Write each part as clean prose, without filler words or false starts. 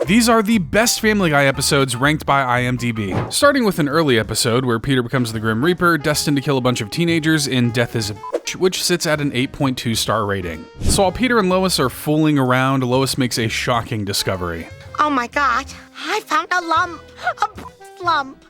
These are the best Family Guy episodes ranked by IMDb. Starting with an early episode where Peter becomes the Grim Reaper, destined to kill a bunch of teenagers in Death is a Bitch, which sits at an 8.2 star rating. So while Peter and Lois are fooling around, Lois makes a shocking discovery. Oh my God, I found a lump, a lump.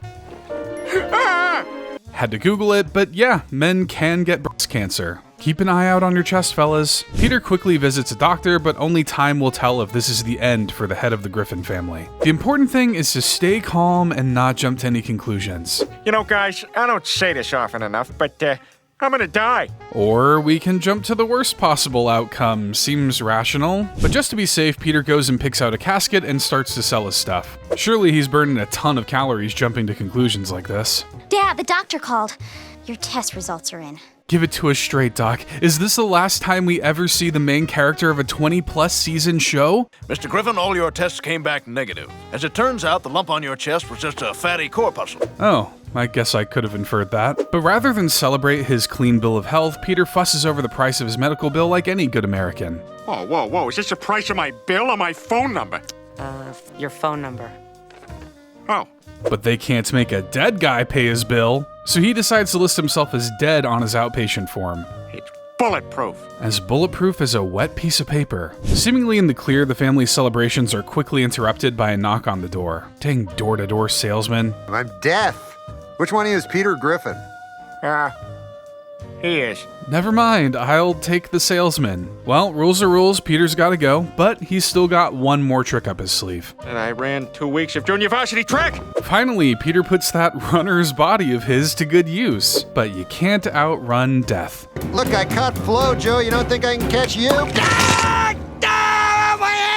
Had to Google it, but yeah, men can get breast cancer. Keep an eye out on your chest, fellas. Peter quickly visits a doctor, but only time will tell if this is the end for the head of the Griffin family. The important thing is to stay calm and not jump to any conclusions. You know, guys, I don't say this often enough, but I'm gonna die. Or we can jump to the worst possible outcome. Seems rational. But just to be safe, Peter goes and picks out a casket and starts to sell his stuff. Surely he's burning a ton of calories jumping to conclusions like this. Dad, the doctor called. Your test results are in. Give it to us straight, Doc. Is this the last time we ever see the main character of a 20-plus season show? Mr. Griffin, all your tests came back negative. As it turns out, the lump on your chest was just a fatty corpuscle. Oh, I guess I could have inferred that. But rather than celebrate his clean bill of health, Peter fusses over the price of his medical bill like any good American. Whoa, is this the price of my bill or my phone number? Your phone number. Oh. But they can't make a dead guy pay his bill, so he decides to list himself as dead on his outpatient form. It's bulletproof. As bulletproof as a wet piece of paper. Seemingly in the clear, the family's celebrations are quickly interrupted by a knock on the door. Dang door-to-door salesman. I'm Death. Which one of you is Peter Griffin? He is. Never mind, I'll take the salesman. Well, rules are rules, Peter's gotta go, but he's still got one more trick up his sleeve. And I ran 2 weeks of junior varsity track. Finally, Peter puts that runner's body of his to good use, but you can't outrun death. Look, I caught Flo, Joe. You don't think I can catch you? My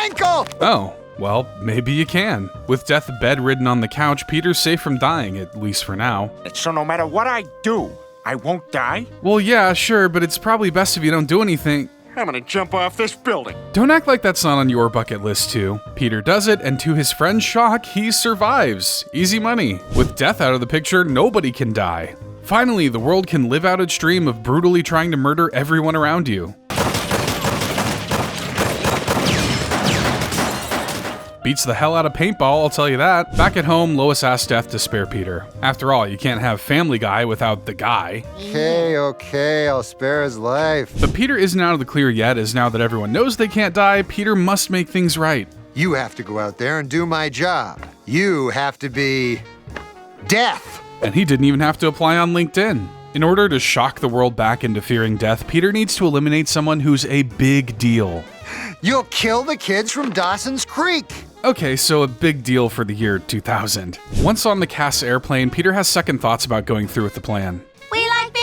ankle! Oh, well, maybe you can. With Death bedridden on the couch, Peter's safe from dying, at least for now. So no matter what I do, I won't die? Well, yeah, sure, but it's probably best if you don't do anything. I'm gonna jump off this building. Don't act like that's not on your bucket list, too. Peter does it, and to his friend's shock, he survives. Easy money. With Death out of the picture, nobody can die. Finally, the world can live out its dream of brutally trying to murder everyone around you. Beats the hell out of paintball, I'll tell you that. Back at home, Lois asks Death to spare Peter. After all, you can't have Family Guy without the guy. Okay, I'll spare his life. But Peter isn't out of the clear yet, as now that everyone knows they can't die, Peter must make things right. You have to go out there and do my job. You have to be Death. And he didn't even have to apply on LinkedIn. In order to shock the world back into fearing death, Peter needs to eliminate someone who's a big deal. You'll kill the kids from Dawson's Creek. Okay, so a big deal for the year 2000. Once on the cast's airplane, Peter has second thoughts about going through with the plan. We like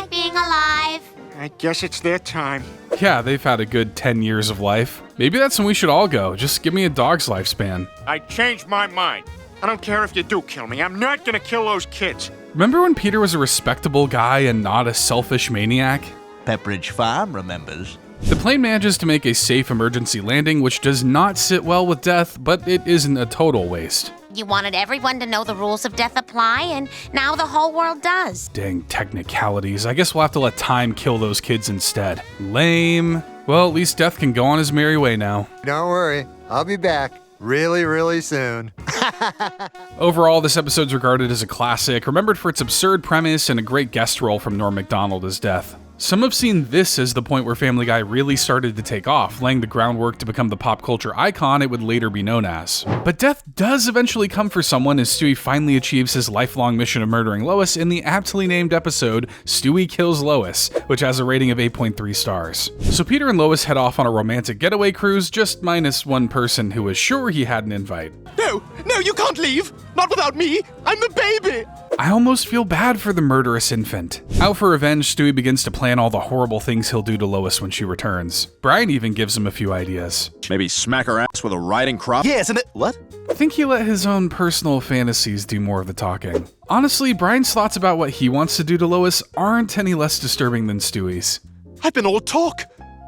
being alive. I guess it's their time. Yeah, they've had a good 10 years of life. Maybe that's when we should all go. Just give me a dog's lifespan. I changed my mind. I don't care if you do kill me. I'm not gonna kill those kids. Remember when Peter was a respectable guy and not a selfish maniac? Pepperidge Farm remembers. The plane manages to make a safe emergency landing, which does not sit well with Death, but it isn't a total waste. You wanted everyone to know the rules of death apply, and now the whole world does. Dang technicalities. I guess we'll have to let time kill those kids instead. Lame. Well, at least Death can go on his merry way now. Don't worry, I'll be back really soon. Overall, this episode's regarded as a classic, remembered for its absurd premise and a great guest role from Norm Macdonald as Death. Some have seen this as the point where Family Guy really started to take off, laying the groundwork to become the pop culture icon it would later be known as. But death does eventually come for someone as Stewie finally achieves his lifelong mission of murdering Lois in the aptly named episode, Stewie Kills Lois, which has a rating of 8.3 stars. So Peter and Lois head off on a romantic getaway cruise, just minus one person who was sure he had an invite. No, you can't leave! Not without me! I'm the baby! I almost feel bad for the murderous infant. Out for revenge, Stewie begins to plan all the horrible things he'll do to Lois when she returns. Brian even gives him a few ideas. Maybe smack her ass with a riding crop? Yes, and what? I think he let his own personal fantasies do more of the talking. Honestly, Brian's thoughts about what he wants to do to Lois aren't any less disturbing than Stewie's. I've been all talk.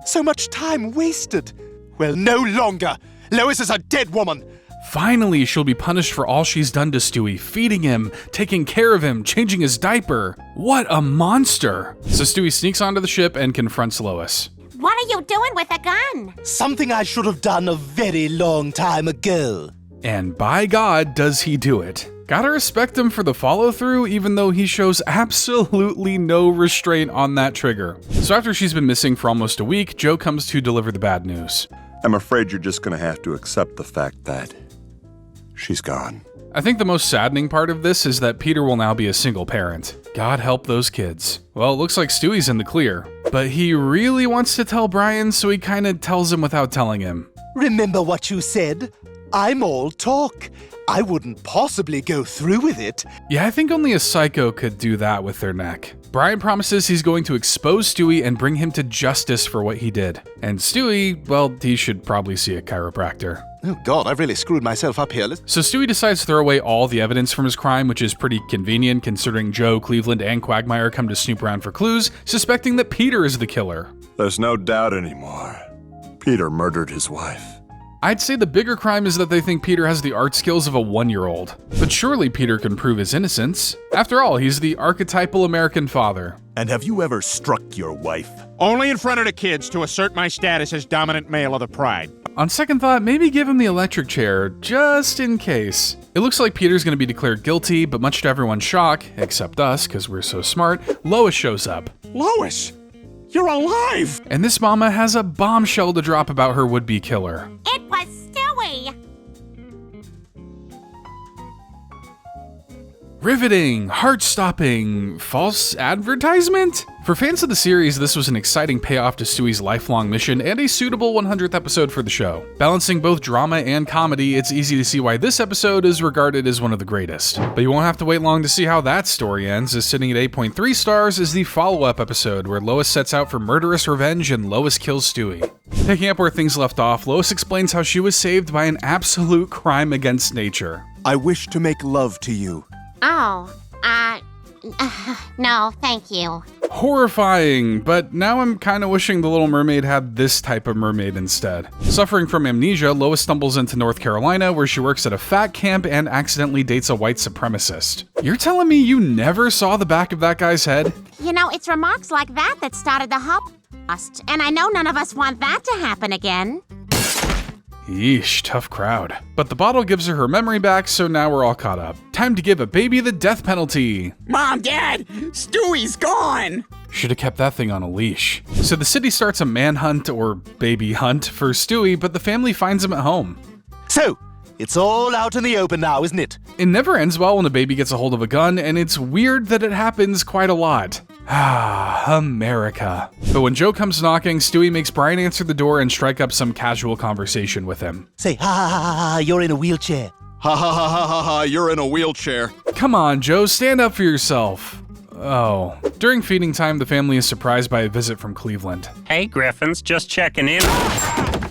So much time wasted. Well, no longer. Lois is a dead woman. Finally, she'll be punished for all she's done to Stewie, feeding him, taking care of him, changing his diaper. What a monster! So Stewie sneaks onto the ship and confronts Lois. What are you doing with a gun? Something I should have done a very long time ago. And by God, does he do it. Gotta respect him for the follow-through, even though he shows absolutely no restraint on that trigger. So after she's been missing for almost a week, Joe comes to deliver the bad news. I'm afraid you're just gonna have to accept the fact that she's gone. I think the most saddening part of this is that Peter will now be a single parent. God help those kids. Well, it looks like Stewie's in the clear, but he really wants to tell Brian, so he kinda tells him without telling him. Remember what you said? I'm all talk. I wouldn't possibly go through with it. Yeah, I think only a psycho could do that with their neck. Brian promises he's going to expose Stewie and bring him to justice for what he did. And Stewie, well, he should probably see a chiropractor. Oh God, I've really screwed myself up here. So Stewie decides to throw away all the evidence from his crime, which is pretty convenient considering Joe, Cleveland, and Quagmire come to snoop around for clues, suspecting that Peter is the killer. There's no doubt anymore. Peter murdered his wife. I'd say the bigger crime is that they think Peter has the art skills of a 1-year-old. But surely Peter can prove his innocence. After all, he's the archetypal American father. And have you ever struck your wife? Only in front of the kids to assert my status as dominant male of the pride. On second thought, maybe give him the electric chair, just in case. It looks like Peter's gonna be declared guilty, but much to everyone's shock, except us, because we're so smart, Lois shows up. Lois, you're alive! And this mama has a bombshell to drop about her would-be killer. It was Stewie. Riveting, heart-stopping, false advertisement? For fans of the series, this was an exciting payoff to Stewie's lifelong mission and a suitable 100th episode for the show. Balancing both drama and comedy, it's easy to see why this episode is regarded as one of the greatest. But you won't have to wait long to see how that story ends, as sitting at 8.3 stars is the follow-up episode where Lois sets out for murderous revenge and Lois kills Stewie. Picking up where things left off, Lois explains how she was saved by an absolute crime against nature. I wish to make love to you. Oh, no, thank you. Horrifying, but now I'm kinda wishing The Little Mermaid had this type of mermaid instead. Suffering from amnesia, Lois stumbles into North Carolina where she works at a fat camp and accidentally dates a white supremacist. You're telling me you never saw the back of that guy's head? You know, it's remarks like that that started the Holocaust, and I know none of us want that to happen again. Yeesh, tough crowd. But the bottle gives her memory back, so now we're all caught up. Time to give a baby the death penalty. Mom, Dad, Stewie's gone. Should have kept that thing on a leash. So the city starts a manhunt or baby hunt for Stewie, but the family finds him at home. So, it's all out in the open now, isn't it? It never ends well when a baby gets a hold of a gun, and it's weird that it happens quite a lot. Ah, America. But when Joe comes knocking, Stewie makes Brian answer the door and strike up some casual conversation with him. Say, ha ha ha ha ha, you're in a wheelchair. Ha ha ha ha ha ha, you're in a wheelchair. Come on, Joe, stand up for yourself. Oh. During feeding time, the family is surprised by a visit from Cleveland. Hey, Griffins, just checking in.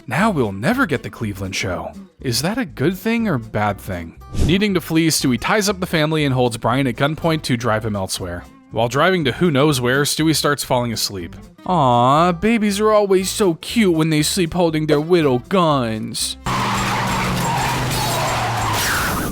Now we'll never get the Cleveland show. Is that a good thing or bad thing? Needing to flee, Stewie ties up the family and holds Brian at gunpoint to drive him elsewhere. While driving to who knows where, Stewie starts falling asleep. Aw, babies are always so cute when they sleep holding their little guns.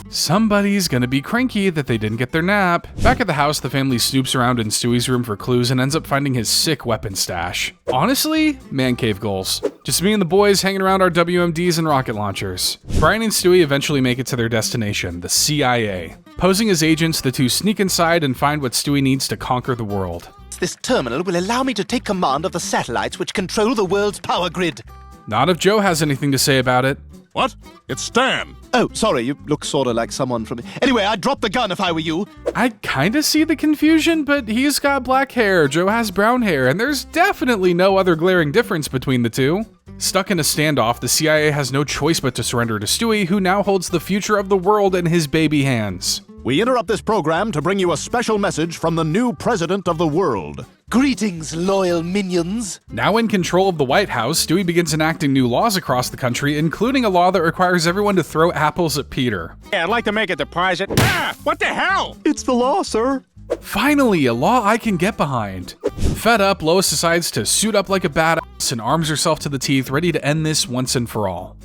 Somebody's gonna be cranky that they didn't get their nap. Back at the house, the family snoops around in Stewie's room for clues and ends up finding his sick weapon stash. Honestly, man cave goals. Just me and the boys hanging around our WMDs and rocket launchers. Brian and Stewie eventually make it to their destination, the CIA. Posing as agents, the two sneak inside and find what Stewie needs to conquer the world. This terminal will allow me to take command of the satellites which control the world's power grid. Not if Joe has anything to say about it. What? It's Stan. Oh, sorry, you look sorta like someone from... Anyway, I'd drop the gun if I were you. I kinda see the confusion, but he's got black hair, Joe has brown hair, and there's definitely no other glaring difference between the two. Stuck in a standoff, the CIA has no choice but to surrender to Stewie, who now holds the future of the world in his baby hands. We interrupt this program to bring you a special message from the new president of the world. Greetings, loyal minions. Now in control of the White House, Stewie begins enacting new laws across the country, including a law that requires everyone to throw apples at Peter. Yeah, I'd like to make a deposit. Ah, what the hell? It's the law, sir. Finally, a law I can get behind. Fed up, Lois decides to suit up like a badass and arms herself to the teeth, ready to end this once and for all.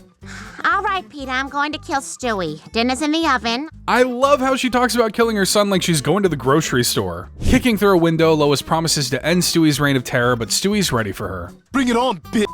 All right, right, Peter, I'm going to kill Stewie. Dinner's in the oven. I love how she talks about killing her son like she's going to the grocery store. Kicking through a window, Lois promises to end Stewie's reign of terror, but Stewie's ready for her. Bring it on, bitch.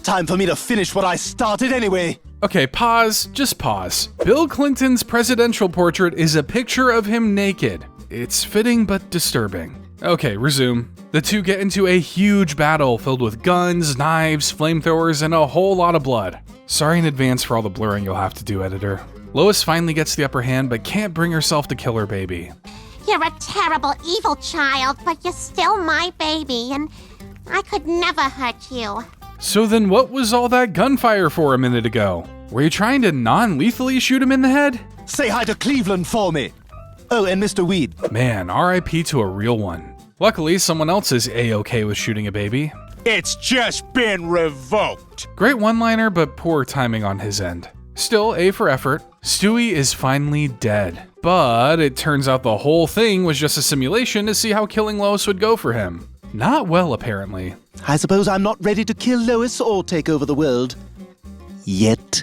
Time for me to finish what I started anyway. Okay, pause. Just pause. Bill Clinton's presidential portrait is a picture of him naked. It's fitting but disturbing. Okay, resume. The two get into a huge battle filled with guns, knives, flamethrowers, and a whole lot of blood. Sorry in advance for all the blurring you'll have to do, editor. Lois finally gets the upper hand but can't bring herself to kill her baby. You're a terrible, evil child, but you're still my baby, and I could never hurt you. So then what was all that gunfire for a minute ago? Were you trying to non-lethally shoot him in the head? Say hi to Cleveland for me. Oh, and Mr. Weed. Man, RIP to a real one. Luckily, someone else is A-okay with shooting a baby. It's just been revoked. Great one-liner, but poor timing on his end. Still, A for effort. Stewie is finally dead. But it turns out the whole thing was just a simulation to see how killing Lois would go for him. Not well, apparently. I suppose I'm not ready to kill Lois or take over the world. Yet.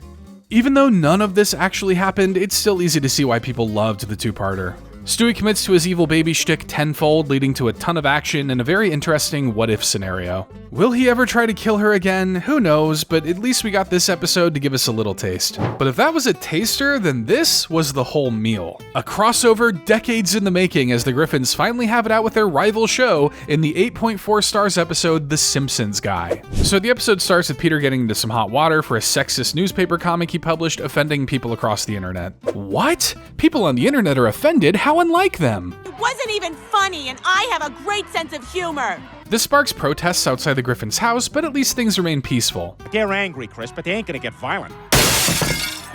Even though none of this actually happened, it's still easy to see why people loved the two-parter. Stewie commits to his evil baby shtick tenfold, leading to a ton of action and a very interesting what-if scenario. Will he ever try to kill her again? Who knows, but at least we got this episode to give us a little taste. But if that was a taster, then this was the whole meal. A crossover decades in the making as the Griffins finally have it out with their rival show in the 8.4 stars episode, The Simpsons Guy. So the episode starts with Peter getting into some hot water for a sexist newspaper comic he published offending people across the internet. What? People on the internet are offended? How unlike them. It wasn't even funny, and I have a great sense of humor. This sparks protests outside the Griffins' house, but at least things remain peaceful. They're angry, Chris, but they ain't gonna get violent.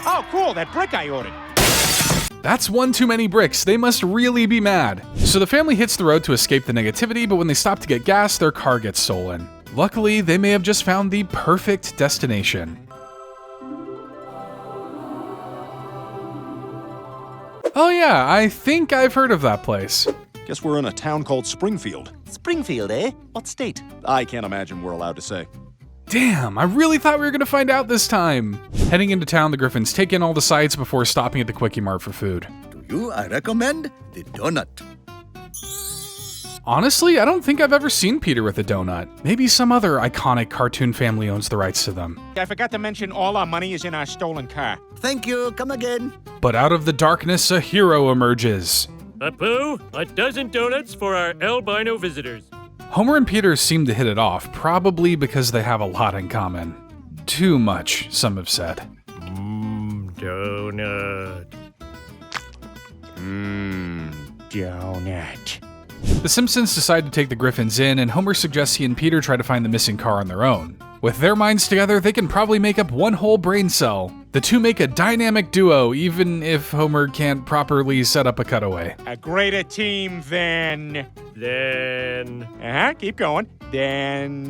Oh, cool, that brick I ordered. That's one too many bricks. They must really be mad. So the family hits the road to escape the negativity, but when they stop to get gas, their car gets stolen. Luckily, they may have just found the perfect destination. Oh yeah, I think I've heard of that place. Guess we're in a town called Springfield. Springfield, eh? What state? I can't imagine we're allowed to say. Damn, I really thought we were gonna find out this time. Heading into town, the Griffins take in all the sights before stopping at the Quickie Mart for food. To you, I recommend the donut. Honestly, I don't think I've ever seen Peter with a donut. Maybe some other iconic cartoon family owns the rights to them. I forgot to mention all our money is in our stolen car. Thank you, come again. But out of the darkness, a hero emerges. Apu, a dozen donuts for our albino visitors. Homer and Peter seem to hit it off, probably because they have a lot in common. Too much, some have said. Donut. Donut. The Simpsons decide to take the Griffins in, and Homer suggests he and Peter try to find the missing car on their own. With their minds together, they can probably make up one whole brain cell. The two make a dynamic duo, even if Homer can't properly set up a cutaway. A greater team than... keep going.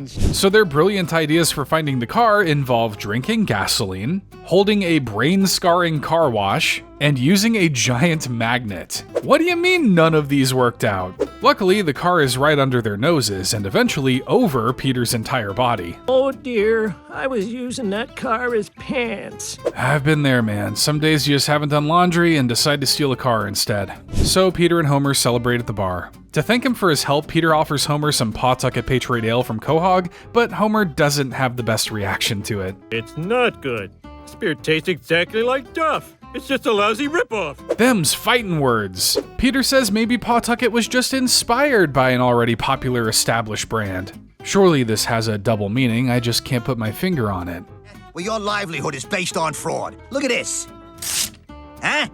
So their brilliant ideas for finding the car involve drinking gasoline, holding a brain-scarring car wash, and using a giant magnet. What do you mean none of these worked out? Luckily, the car is right under their noses and eventually over Peter's entire body. Oh dear, I was using that car as pants. I've been there, man. Some days you just haven't done laundry and decide to steal a car instead. So Peter and Homer celebrate at the bar. To thank him for his help, Peter offers Homer some Pawtucket Patriot Ale from Quahog, but Homer doesn't have the best reaction to it. It's not good. This beer tastes exactly like Duff. It's just a lousy ripoff. Them's fightin' words. Peter says maybe Pawtucket was just inspired by an already popular established brand. Surely this has a double meaning, I just can't put my finger on it. Well, your livelihood is based on fraud. Look at this. Huh?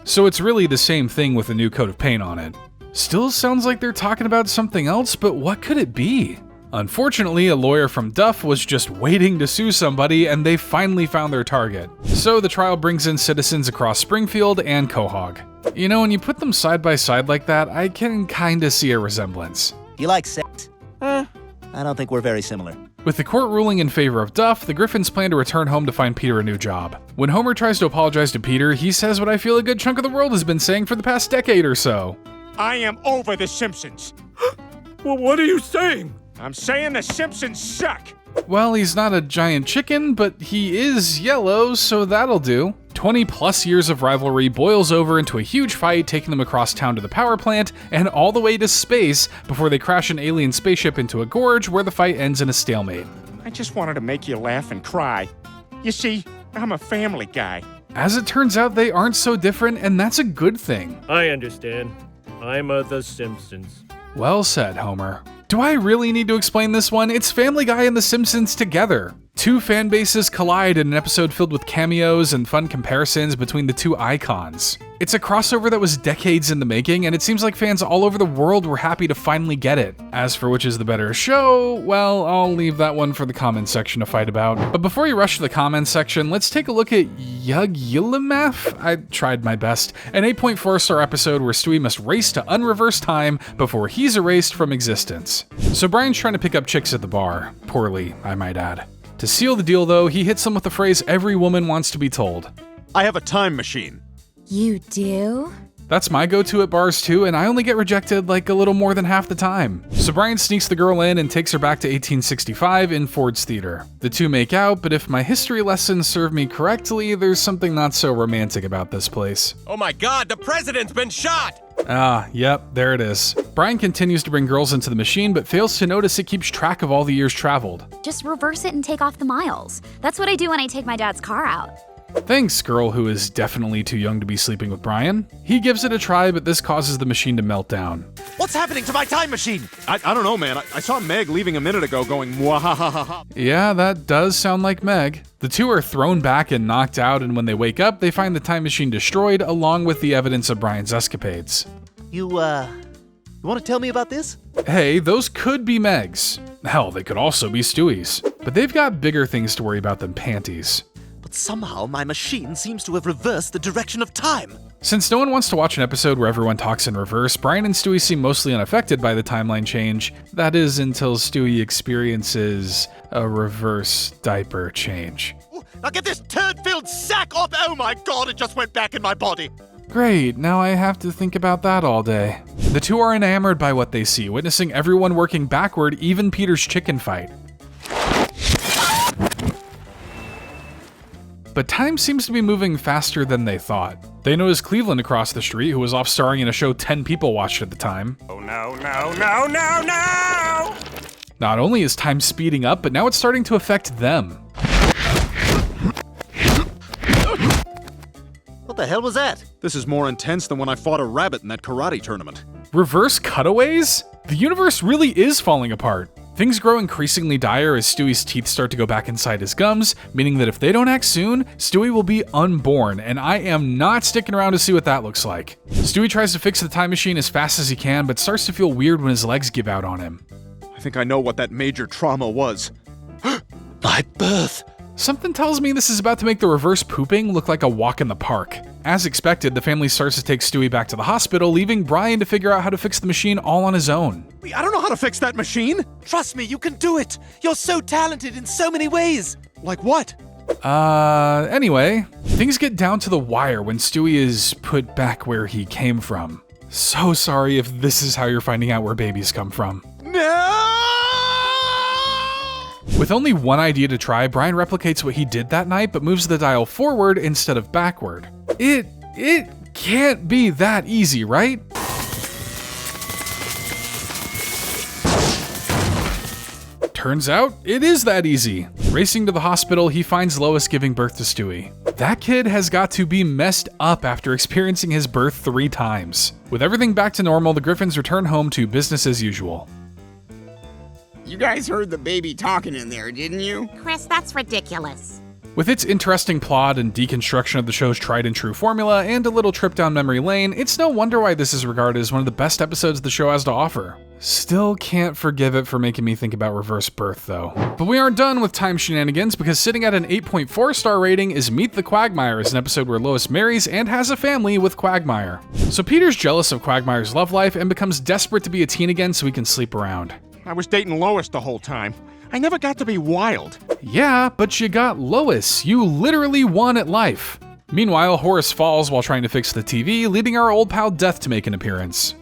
So it's really the same thing with a new coat of paint on it. Still sounds like they're talking about something else, but what could it be? Unfortunately, a lawyer from Duff was just waiting to sue somebody, and they finally found their target. So the trial brings in citizens across Springfield and Quahog. You know, when you put them side by side like that, I can kinda see a resemblance. You like sex? I don't think we're very similar. With the court ruling in favor of Duff, the Griffins plan to return home to find Peter a new job. When Homer tries to apologize to Peter, he says what I feel a good chunk of the world has been saying for the past decade or so. I am over The Simpsons. Well, what are you saying? I'm saying The Simpsons suck. Well, he's not a giant chicken, but he is yellow, so that'll do. 20 plus years of rivalry boils over into a huge fight, taking them across town to the power plant and all the way to space before they crash an alien spaceship into a gorge where the fight ends in a stalemate. I just wanted to make you laugh and cry. You see, I'm a family guy. As it turns out, they aren't so different, and that's a good thing. I understand. I'm The Simpsons. Well said, Homer. Do I really need to explain this one? It's Family Guy and The Simpsons together. Two fan bases collide in an episode filled with cameos and fun comparisons between the two icons. It's a crossover that was decades in the making, and it seems like fans all over the world were happy to finally get it. As for which is the better show, well, I'll leave that one for the comments section to fight about. But before you rush to the comments section, let's take a look at Yug Ylimaf? I tried my best. An 8.4-star episode where Stewie must race to unreverse time before he's erased from existence. So Brian's trying to pick up chicks at the bar. Poorly, I might add. To seal the deal, though, he hits them with the phrase every woman wants to be told. I have a time machine. You do? That's my go-to at bars too, and I only get rejected like a little more than half the time. So Brian sneaks the girl in and takes her back to 1865 in Ford's Theater. The two make out, but if my history lessons serve me correctly, there's something not so romantic about this place. Oh my god, the president's been shot! Ah, yep, there it is. Brian continues to bring girls into the machine, but fails to notice it keeps track of all the years traveled. Just reverse it and take off the miles. That's what I do when I take my dad's car out. Thanks, girl who is definitely too young to be sleeping with Brian. He gives it a try, but this causes the machine to melt down. What's happening to my time machine? I don't know, man. I saw Meg leaving a minute ago going, mwahahaha. Yeah, that does sound like Meg. The two are thrown back and knocked out, and when they wake up, they find the time machine destroyed, along with the evidence of Brian's escapades. You want to tell me about this? Hey, those could be Meg's. Hell, they could also be Stewie's. But they've got bigger things to worry about than panties. But somehow my machine seems to have reversed the direction of time. Since no one wants to watch an episode where everyone talks in reverse, Brian and Stewie seem mostly unaffected by the timeline change. That is until Stewie experiences a reverse diaper change. Now get this turd-filled sack off! Oh my god, it just went back in my body! Great, now I have to think about that all day. The two are enamored by what they see, witnessing everyone working backward, even Peter's chicken fight. But time seems to be moving faster than they thought. They notice Cleveland across the street, who was off starring in a show 10 people watched at the time. Oh no, no, no, no, no! Not only is time speeding up, but now it's starting to affect them. What the hell was that? This is more intense than when I fought a rabbit in that karate tournament. Reverse cutaways? The universe really is falling apart. Things grow increasingly dire as Stewie's teeth start to go back inside his gums, meaning that if they don't act soon, Stewie will be unborn, and I am not sticking around to see what that looks like. Stewie tries to fix the time machine as fast as he can, but starts to feel weird when his legs give out on him. I think I know what that major trauma was. My birth! Something tells me this is about to make the reverse pooping look like a walk in the park. As expected, the family starts to take Stewie back to the hospital, leaving Brian to figure out how to fix the machine all on his own. I don't know how to fix that machine! Trust me, you can do it! You're so talented in so many ways! Like what? Anyway, things get down to the wire when Stewie is put back where he came from. So sorry if this is how you're finding out where babies come from. No! With only one idea to try, Brian replicates what he did that night, but moves the dial forward instead of backward. It can't be that easy, right? Turns out, it is that easy. Racing to the hospital, he finds Lois giving birth to Stewie. That kid has got to be messed up after experiencing his birth 3 times. With everything back to normal, the Griffins return home to business as usual. You guys heard the baby talking in there, didn't you? Chris, that's ridiculous. With its interesting plot and deconstruction of the show's tried and true formula and a little trip down memory lane, it's no wonder why this is regarded as one of the best episodes the show has to offer. Still can't forgive it for making me think about reverse birth though. But we aren't done with time shenanigans, because sitting at an 8.4-star rating is Meet the Quagmires, an episode where Lois marries and has a family with Quagmire. So Peter's jealous of Quagmire's love life and becomes desperate to be a teen again so he can sleep around. I was dating Lois the whole time. I never got to be wild. Yeah, but you got Lois. You literally won at life. Meanwhile, Horace falls while trying to fix the TV, leading our old pal Death to make an appearance.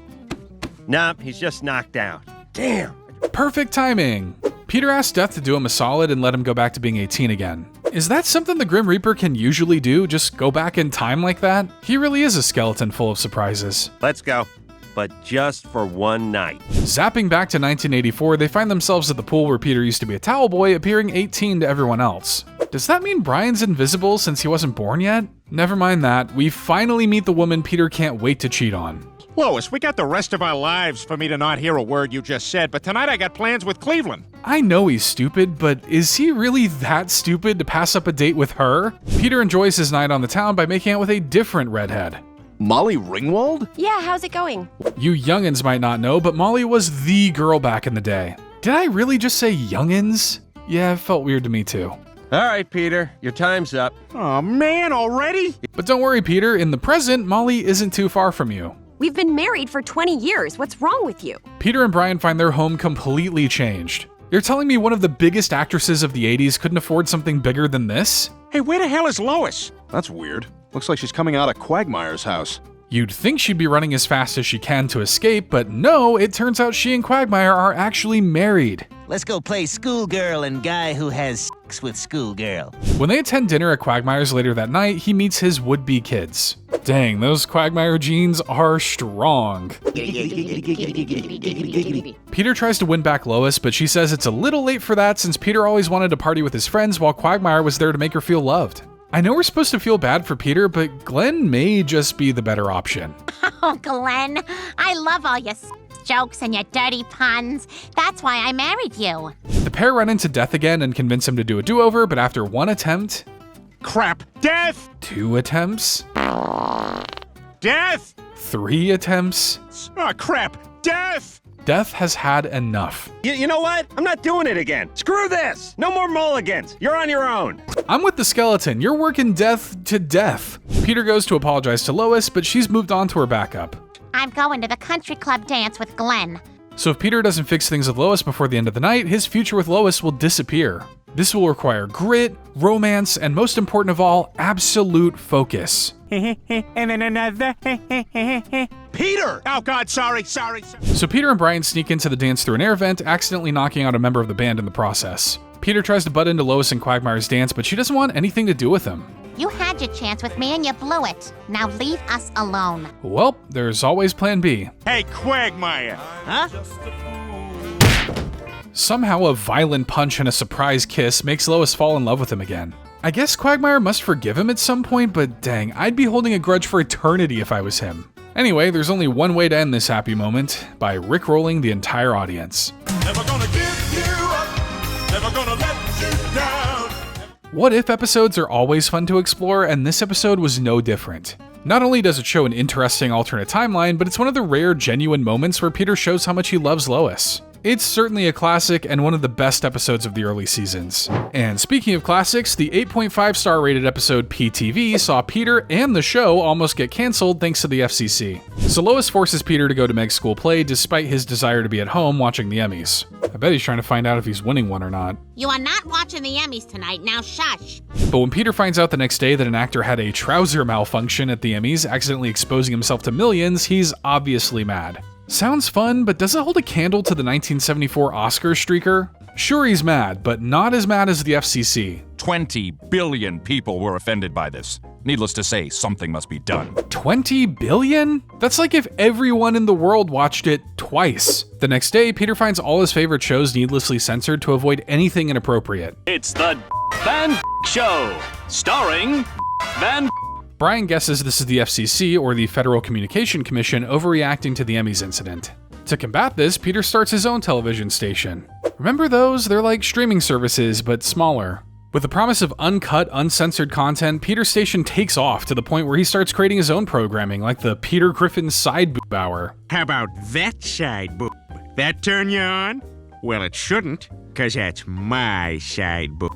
Nope, he's just knocked out. Damn. Perfect timing. Peter asks Death to do him a solid and let him go back to being 18 again. Is that something the Grim Reaper can usually do, just go back in time like that? He really is a skeleton full of surprises. Let's go. But just for one night. Zapping back to 1984, they find themselves at the pool where Peter used to be a towel boy, appearing 18 to everyone else. Does that mean Brian's invisible since he wasn't born yet? Never mind that, we finally meet the woman Peter can't wait to cheat on. Lois, we got the rest of our lives for me to not hear a word you just said, but tonight I got plans with Cleveland. I know he's stupid, but is he really that stupid to pass up a date with her? Peter enjoys his night on the town by making out with a different redhead. Molly Ringwald? Yeah, how's it going? You youngins might not know, but Molly was the girl back in the day. Did I really just say youngins? Yeah, it felt weird to me too. All right, Peter, your time's up. Oh man, already? But don't worry, Peter, in the present, Molly isn't too far from you. We've been married for 20 years. What's wrong with you? Peter and Brian find their home completely changed. You're telling me one of the biggest actresses of the 80s couldn't afford something bigger than this? Hey, where the hell is Lois? That's weird. Looks like she's coming out of Quagmire's house. You'd think she'd be running as fast as she can to escape, but no, it turns out she and Quagmire are actually married. Let's go play schoolgirl and guy who has sex with schoolgirl. When they attend dinner at Quagmire's later that night, he meets his would-be kids. Dang, those Quagmire genes are strong. Peter tries to win back Lois, but she says it's a little late for that since Peter always wanted to party with his friends while Quagmire was there to make her feel loved. I know we're supposed to feel bad for Peter, but Glenn may just be the better option. Oh, Glenn, I love all your jokes and your dirty puns. That's why I married you. The pair run into Death again and convince him to do a do-over, but after one attempt... Crap! Death! 2 attempts? Death! 3 attempts? Oh, crap! Death! Death has had enough. You know what? I'm not doing it again. Screw this! No more mulligans. You're on your own. I'm with the skeleton. You're working Death to death. Peter goes to apologize to Lois, but she's moved on to her backup. I'm going to the country club dance with Glenn. So if Peter doesn't fix things with Lois before the end of the night, his future with Lois will disappear. This will require grit, romance, and most important of all, absolute focus. And then another. Peter! Oh God, sorry. So Peter and Brian sneak into the dance through an air vent, accidentally knocking out a member of the band in the process. Peter tries to butt into Lois and Quagmire's dance, but she doesn't want anything to do with him. You had your chance with me and you blew it. Now leave us alone. Well, there's always plan B. Hey, Quagmire! Huh? Somehow a violent punch and a surprise kiss makes Lois fall in love with him again. I guess Quagmire must forgive him at some point, but dang, I'd be holding a grudge for eternity if I was him. Anyway, there's only one way to end this happy moment, by rickrolling the entire audience. Never gonna give you up, never gonna let you down. What If episodes are always fun to explore, and this episode was no different. Not only does it show an interesting alternate timeline, but it's one of the rare genuine moments where Peter shows how much he loves Lois. It's certainly a classic and one of the best episodes of the early seasons. And speaking of classics, the 8.5 star rated episode PTV saw Peter and the show almost get cancelled thanks to the FCC. So Lois forces Peter to go to Meg's school play despite his desire to be at home watching the Emmys. I bet he's trying to find out if he's winning one or not. You are not watching the Emmys tonight, now shush. But when Peter finds out the next day that an actor had a trouser malfunction at the Emmys, accidentally exposing himself to millions, he's obviously mad. Sounds fun, but does it hold a candle to the 1974 Oscar streaker? Sure, he's mad, but not as mad as the FCC. 20 billion people were offended by this. Needless to say, something must be done. 20 billion? That's like if everyone in the world watched it twice. The next day, Peter finds all his favorite shows needlessly censored to avoid anything inappropriate. It's the Van Show, starring Van. Brian guesses this is the FCC, or the Federal Communication Commission, overreacting to the Emmys incident. To combat this, Peter starts his own television station. Remember those? They're like streaming services, but smaller. With the promise of uncut, uncensored content, Peter's station takes off to the point where he starts creating his own programming, like the Peter Griffin Side Boob Hour. How about that side boob? That turn you on? Well, it shouldn't, because that's my side boob.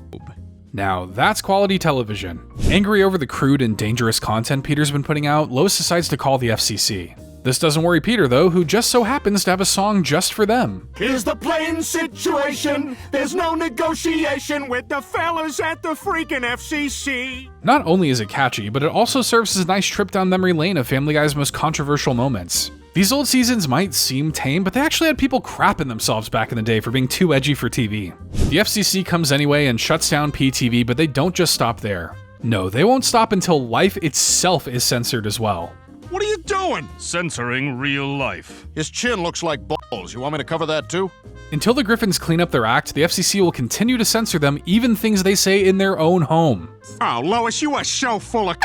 Now, that's quality television. Angry over the crude and dangerous content Peter's been putting out, Lois decides to call the FCC. This doesn't worry Peter, though, who just so happens to have a song just for them. Here's the plain situation. There's no negotiation with the fellas at the freaking FCC. Not only is it catchy, but it also serves as a nice trip down memory lane of Family Guy's most controversial moments. These old seasons might seem tame, but they actually had people crapping themselves back in the day for being too edgy for TV. The FCC comes anyway and shuts down PTV, but they don't just stop there. No, they won't stop until life itself is censored as well. What are you doing? Censoring real life. His chin looks like balls. You want me to cover that too? Until the Griffins clean up their act, the FCC will continue to censor them, even things they say in their own home. Oh, Lois, you are so full of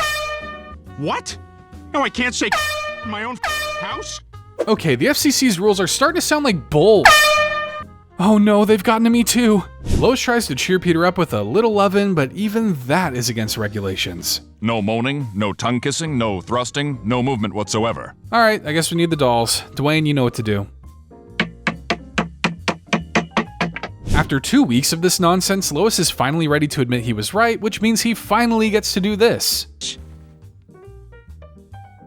What? No, I can't say in my own house? Okay, the FCC's rules are starting to sound like bull. Oh no, they've gotten to me too. Lois tries to cheer Peter up with a little lovin', but even that is against regulations. No moaning, no tongue kissing, no thrusting, no movement whatsoever. Alright, I guess we need the dolls. Dwayne, you know what to do. After 2 weeks of this nonsense, Lois is finally ready to admit he was right, which means he finally gets to do this.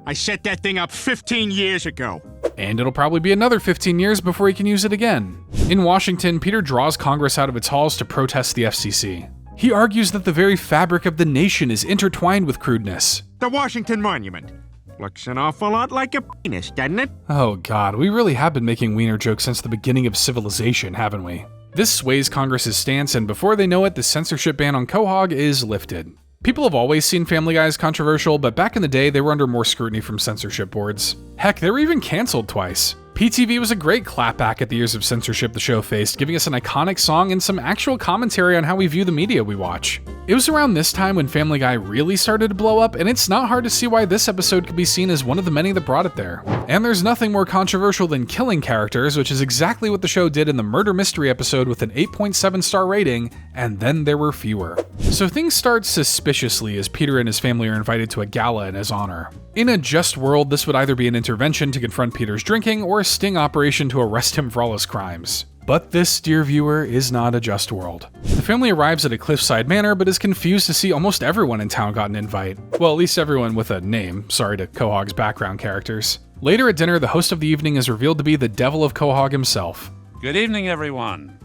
I set that thing up 15 years ago. And it'll probably be another 15 years before he can use it again. In Washington, Peter draws Congress out of its halls to protest the FCC. He argues that the very fabric of the nation is intertwined with crudeness. The Washington Monument. Looks an awful lot like a penis, doesn't it? Oh god, we really have been making wiener jokes since the beginning of civilization, haven't we? This sways Congress's stance, and before they know it, the censorship ban on Quahog is lifted. People have always seen Family Guy as controversial, but back in the day, they were under more scrutiny from censorship boards. Heck, they were even canceled twice. PTV was a great clapback at the years of censorship the show faced, giving us an iconic song and some actual commentary on how we view the media we watch. It was around this time when Family Guy really started to blow up, and it's not hard to see why this episode could be seen as one of the many that brought it there. And there's nothing more controversial than killing characters, which is exactly what the show did in the murder mystery episode with an 8.7 star rating, and then there were fewer. So things start suspiciously as Peter and his family are invited to a gala in his honor. In a just world, this would either be an intervention to confront Peter's drinking or a sting operation to arrest him for all his crimes. But this, dear viewer, is not a just world. The family arrives at a cliffside manor, but is confused to see almost everyone in town got an invite. Well, at least everyone with a name, sorry to Quahog's background characters. Later at dinner, the host of the evening is revealed to be the devil of Quahog himself. Good evening, everyone.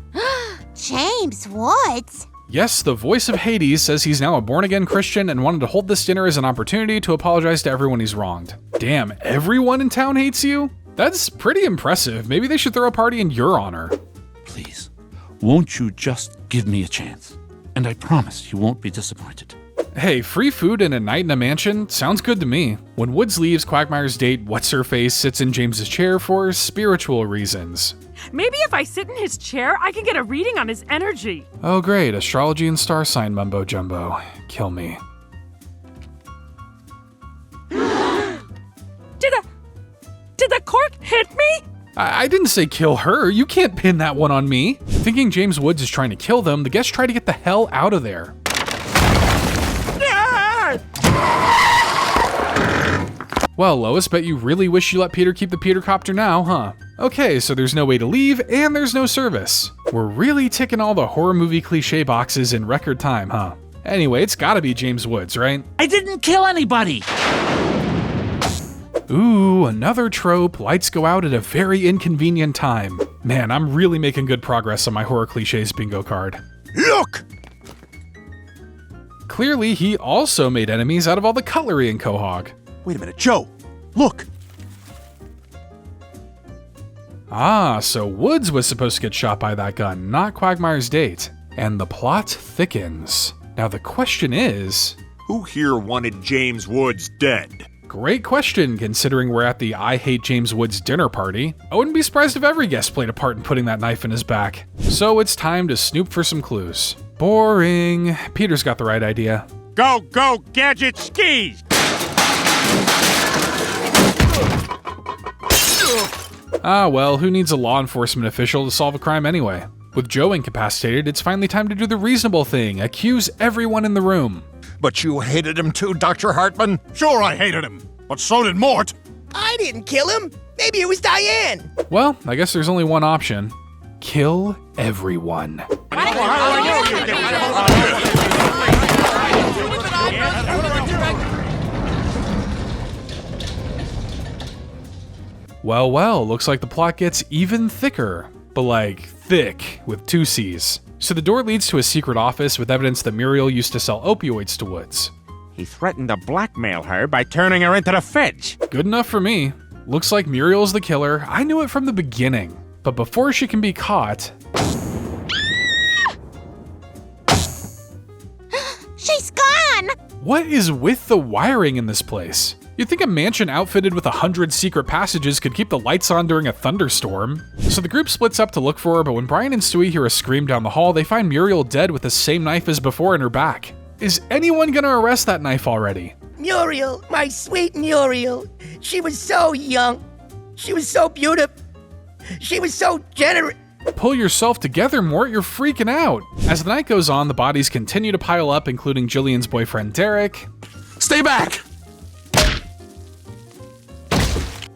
James Woods? Yes, the voice of Hades says he's now a born-again Christian and wanted to hold this dinner as an opportunity to apologize to everyone he's wronged. Damn, everyone in town hates you? That's pretty impressive. Maybe they should throw a party in your honor. Please, won't you just give me a chance? And I promise you won't be disappointed. Hey, free food and a night in a mansion sounds good to me. When Woods leaves, Quagmire's date, What's-Her-Face, sits in James's chair for spiritual reasons. Maybe if I sit in his chair, I can get a reading on his energy. Oh great, astrology and star sign mumbo jumbo. Kill me. Did the cork hit me? I didn't say kill her. You can't pin that one on me. Thinking James Woods is trying to kill them, the guests try to get the hell out of there. Well, Lois, bet you really wish you let Peter keep the Petercopter now, huh? Okay, so there's no way to leave, and there's no service. We're really ticking all the horror movie cliche boxes in record time, huh? Anyway, it's gotta be James Woods, right? I didn't kill anybody! Ooh, another trope. Lights go out at a very inconvenient time. Man, I'm really making good progress on my horror cliches bingo card. Look! Clearly, he also made enemies out of all the cutlery in Quahog. Wait a minute, Joe! Look! Ah, so Woods was supposed to get shot by that gun, not Quagmire's date. And the plot thickens. Now the question is... Who here wanted James Woods dead? Great question, considering we're at the I Hate James Woods dinner party. I wouldn't be surprised if every guest played a part in putting that knife in his back. So it's time to snoop for some clues. Boring. Peter's got the right idea. Go, go, Gadget skis! Ah well, who needs a law enforcement official to solve a crime anyway? With Joe incapacitated, it's finally time to do the reasonable thing, accuse everyone in the room. But you hated him too, Dr. Hartman? Sure I hated him, but so did Mort. I didn't kill him. Maybe it was Diane. Well, I guess there's only one option. Kill everyone. Well, well, looks like the plot gets even thicker, but like thick with 2 C's. So the door leads to a secret office with evidence that Muriel used to sell opioids to Woods. He threatened to blackmail her by turning her into the feds. Good enough for me. Looks like Muriel's the killer. I knew it from the beginning. But before she can be caught... She's gone! What is with the wiring in this place? You'd think a mansion outfitted with 100 secret passages could keep the lights on during a thunderstorm. So the group splits up to look for her, but when Brian and Stewie hear a scream down the hall, they find Muriel dead with the same knife as before in her back. Is anyone gonna arrest that knife already? Muriel, my sweet Muriel. She was so young. She was so beautiful. She was so generous. Pull yourself together, Mort, you're freaking out. As the night goes on, the bodies continue to pile up, including Jillian's boyfriend, Derek. Stay back!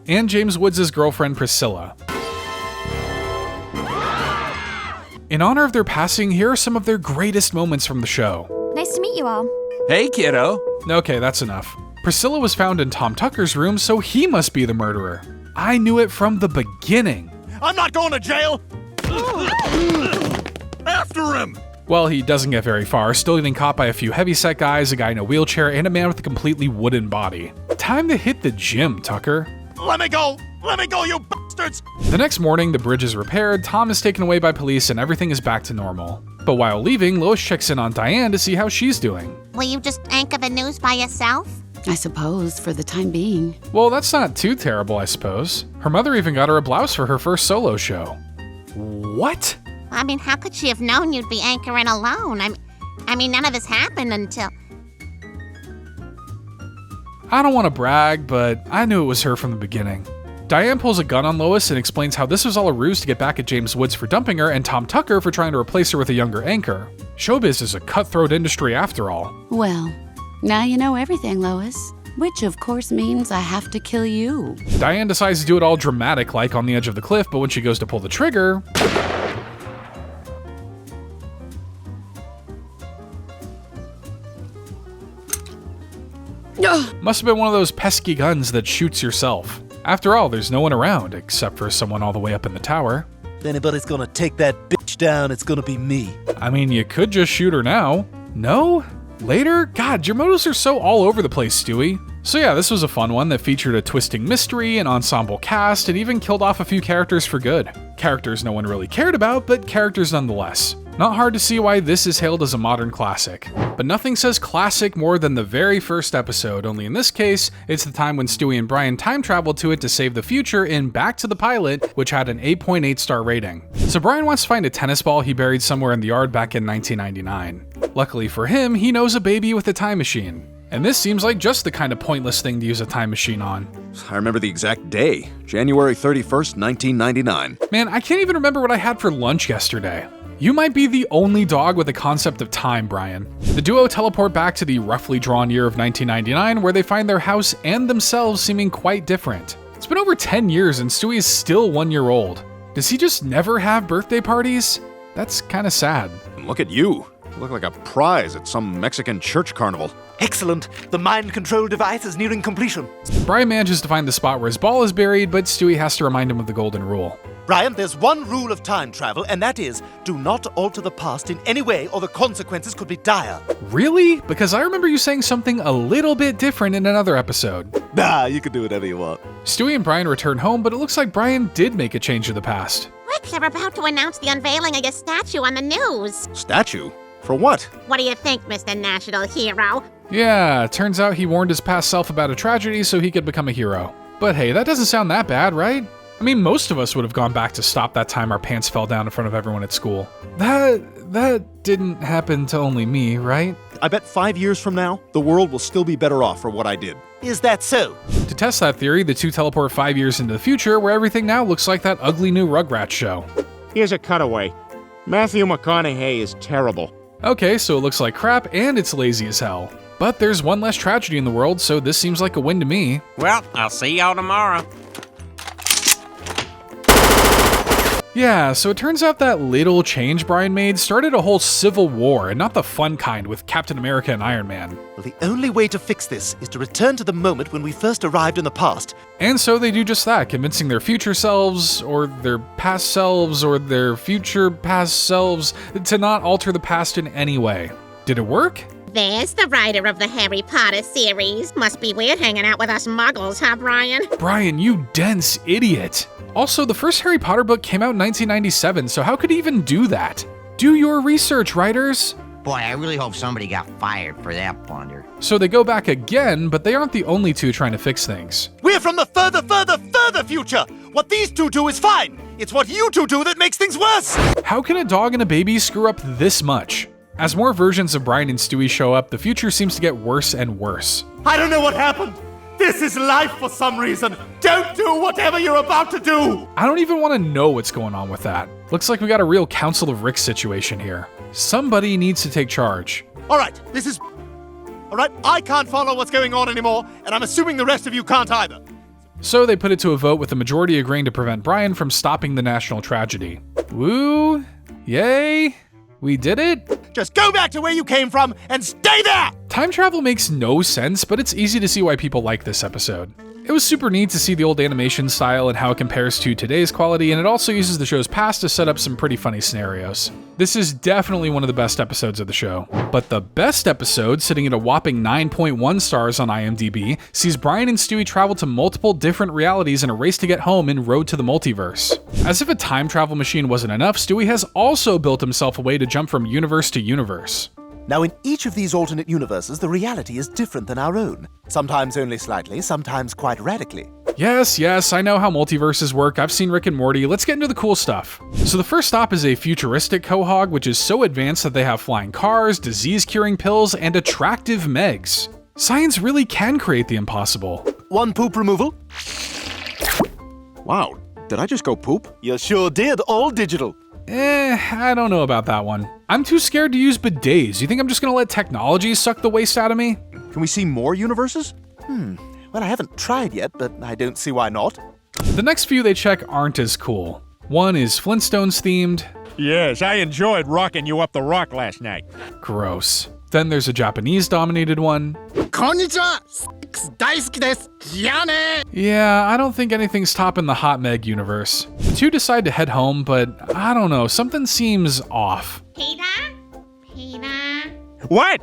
And James Woods' girlfriend, Priscilla. In honor of their passing, here are some of their greatest moments from the show. Nice to meet you all. Hey, kiddo. Okay, that's enough. Priscilla was found in Tom Tucker's room, so he must be the murderer. I knew it from the beginning. I'm not going to jail! After him! Well, he doesn't get very far, still getting caught by a few heavyset guys, a guy in a wheelchair, and a man with a completely wooden body. Time to hit the gym, Tucker. Let me go! Let me go, you bastards! The next morning, the bridge is repaired, Tom is taken away by police, and everything is back to normal. But while leaving, Lois checks in on Diane to see how she's doing. Will you just anchor the news by yourself? I suppose, for the time being. Well, that's not too terrible, I suppose. Her mother even got her a blouse for her first solo show. What? I mean, how could she have known you'd be anchoring alone? I mean, none of this happened until... I don't want to brag, but I knew it was her from the beginning. Diane pulls a gun on Lois and explains how this was all a ruse to get back at James Woods for dumping her and Tom Tucker for trying to replace her with a younger anchor. Showbiz is a cutthroat industry after all. Well, now you know everything, Lois. Which, of course, means I have to kill you. Diane decides to do it all dramatic-like on the edge of the cliff, but when she goes to pull the trigger... Must have been one of those pesky guns that shoots yourself. After all, there's no one around, except for someone all the way up in the tower. If anybody's gonna take that bitch down, it's gonna be me. I mean, you could just shoot her now. No? Later? God, your motives are so all over the place, Stewie. So yeah, this was a fun one that featured a twisting mystery, an ensemble cast, and even killed off a few characters for good. Characters no one really cared about, but characters nonetheless. Not hard to see why this is hailed as a modern classic. But nothing says classic more than the very first episode, only in this case, it's the time when Stewie and Brian time traveled to it to save the future in Back to the Pilot, which had an 8.8 star rating. So Brian wants to find a tennis ball he buried somewhere in the yard back in 1999. Luckily for him, he knows a baby with a time machine. And this seems like just the kind of pointless thing to use a time machine on. I remember the exact day, January 31st, 1999. Man, I can't even remember what I had for lunch yesterday. You might be the only dog with a concept of time, Brian. The duo teleport back to the roughly drawn year of 1999, where they find their house and themselves seeming quite different. It's been over 10 years and Stewie is still 1 year old. Does he just never have birthday parties? That's kinda sad. Look at you. You look like a prize at some Mexican church carnival. Excellent. The mind control device is nearing completion. Brian manages to find the spot where his ball is buried, but Stewie has to remind him of the golden rule. Brian, there's one rule of time travel, and that is, do not alter the past in any way or the consequences could be dire. Really? Because I remember you saying something a little bit different in another episode. Nah, you can do whatever you want. Stewie and Brian return home, but it looks like Brian did make a change to the past. Look, they're about to announce the unveiling of your statue on the news. Statue? For what? What do you think, Mr. National Hero? Yeah, turns out he warned his past self about a tragedy so he could become a hero. But hey, that doesn't sound that bad, right? I mean, most of us would have gone back to stop that time our pants fell down in front of everyone at school. That didn't happen to only me, right? I bet 5 years from now, the world will still be better off for what I did. Is that so? To test that theory, the two teleport 5 years into the future, where everything now looks like that ugly new Rugrats show. Here's a cutaway. Matthew McConaughey is terrible. Okay, so it looks like crap and it's lazy as hell. But there's one less tragedy in the world, so this seems like a win to me. Well, I'll see y'all tomorrow. Yeah, so it turns out that little change Brian made started a whole civil war, and not the fun kind with Captain America and Iron Man. Well, the only way to fix this is to return to the moment when we first arrived in the past. And so they do just that, convincing their future selves, or their past selves, or their future past selves to not alter the past in any way. Did it work? There's the writer of the Harry Potter series. Must be weird hanging out with us muggles, huh, Brian? Brian, you dense idiot. Also, the first Harry Potter book came out in 1997, so how could he even do that? Do your research, writers. Boy, I really hope somebody got fired for that blunder. So they go back again, but they aren't the only two trying to fix things. We're from the further future. What these two do is fine. It's what you two do that makes things worse. How can a dog and a baby screw up this much? As more versions of Brian and Stewie show up, the future seems to get worse and worse. I don't know what happened. This is life for some reason. Don't do whatever you're about to do. I don't even want to know what's going on with that. Looks like we got a real Council of Ricks situation here. Somebody needs to take charge. All right, I can't follow what's going on anymore, and I'm assuming the rest of you can't either. So they put it to a vote with the majority agreeing to prevent Brian from stopping the national tragedy. Woo! Yay! We did it? Just go back to where you came from and stay there! Time travel makes no sense, but it's easy to see why people like this episode. It was super neat to see the old animation style and how it compares to today's quality, and it also uses the show's past to set up some pretty funny scenarios. This is definitely one of the best episodes of the show. But the best episode, sitting at a whopping 9.1 stars on IMDb, sees Brian and Stewie travel to multiple different realities in a race to get home in Road to the Multiverse. As if a time travel machine wasn't enough, Stewie has also built himself a way to jump from universe to universe. Now, in each of these alternate universes, the reality is different than our own. Sometimes only slightly, sometimes quite radically. Yes, I know how multiverses work. I've seen Rick and Morty. Let's get into the cool stuff. So the first stop is a futuristic quahog, which is so advanced that they have flying cars, disease-curing pills, and attractive Megs. Science really can create the impossible. One poop removal. Wow, did I just go poop? You sure did, all digital. I don't know about that one. I'm too scared to use bidets. You think I'm just gonna let technology suck the waste out of me? Can we see more universes? Well, I haven't tried yet, but I don't see why not. The next few they check aren't as cool. One is Flintstones themed. Yes, I enjoyed rocking you up the rock last night. Gross. Then there's a Japanese-dominated one. Konnichiwa! Yeah, I don't think anything's topping the Hot Meg universe. The two decide to head home, but I don't know, something seems off. Peter? What?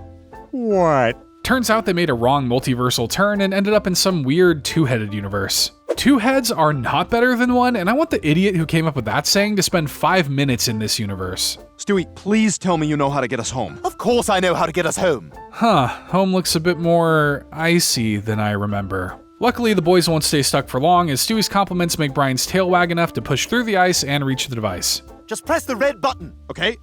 Turns out they made a wrong multiversal turn and ended up in some weird two-headed universe. Two heads are not better than one, and I want the idiot who came up with that saying to spend 5 minutes in this universe. Stewie, please tell me you know how to get us home. Of course I know how to get us home. Home looks a bit more icy than I remember. Luckily, the boys won't stay stuck for long, as Stewie's compliments make Brian's tail wag enough to push through the ice and reach the device. Just press the red button. Okay,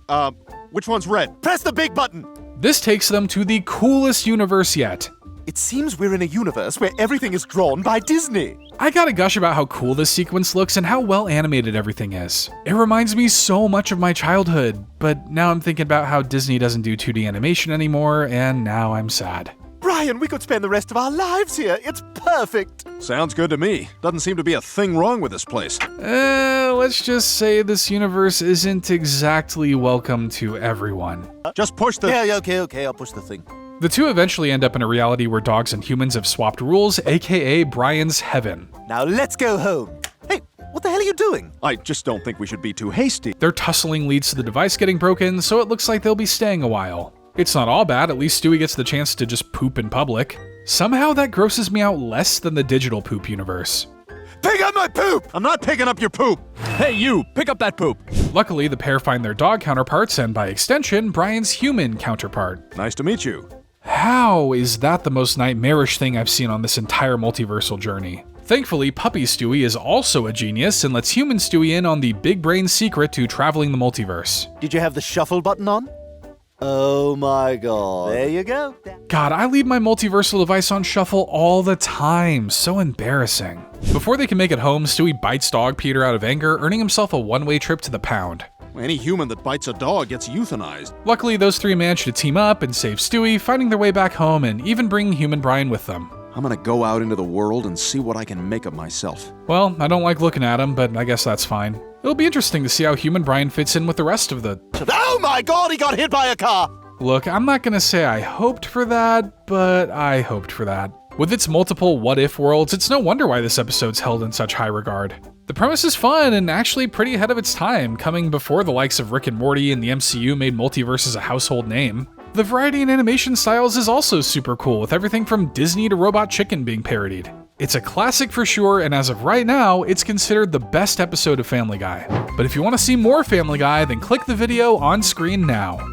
which one's red? Press the big button. This takes them to the coolest universe yet. It seems we're in a universe where everything is drawn by Disney. I gotta gush about how cool this sequence looks and how well animated everything is. It reminds me so much of my childhood, but now I'm thinking about how Disney doesn't do 2D animation anymore, and now I'm sad. Brian, we could spend the rest of our lives here. It's perfect. Sounds good to me. Doesn't seem to be a thing wrong with this place. Let's just say this universe isn't exactly welcome to everyone. Just push the... Yeah, okay, I'll push the thing. The two eventually end up in a reality where dogs and humans have swapped rules, aka Brian's heaven. Now let's go home. Hey, what the hell are you doing? I just don't think we should be too hasty. Their tussling leads to the device getting broken, so it looks like they'll be staying a while. It's not all bad, at least Stewie gets the chance to just poop in public. Somehow that grosses me out less than the digital poop universe. Pick up my poop! I'm not picking up your poop! Hey you, pick up that poop! Luckily, the pair find their dog counterparts and, by extension, Brian's human counterpart. Nice to meet you. How is that the most nightmarish thing I've seen on this entire multiversal journey? Thankfully, Puppy Stewie is also a genius and lets human Stewie in on the big brain secret to traveling the multiverse. Did you have the shuffle button on? Oh my god. There you go. God, I leave my multiversal device on shuffle all the time. So embarrassing. Before they can make it home, Stewie bites Dog Peter out of anger, earning himself a one-way trip to the pound. Any human that bites a dog gets euthanized. Luckily, those three manage to team up and save Stewie, finding their way back home and even bringing human Brian with them. I'm gonna go out into the world and see what I can make of myself. Well, I don't like looking at him, but I guess that's fine. It'll be interesting to see how human Brian fits in with the rest of the... Oh my god, he got hit by a car! Look, I'm not gonna say I hoped for that, but I hoped for that. With its multiple what-if worlds, it's no wonder why this episode's held in such high regard. The premise is fun and actually pretty ahead of its time, coming before the likes of Rick and Morty and the MCU made multiverses a household name. The variety in animation styles is also super cool, with everything from Disney to Robot Chicken being parodied. It's a classic for sure, and as of right now, it's considered the best episode of Family Guy. But if you want to see more Family Guy, then click the video on screen now.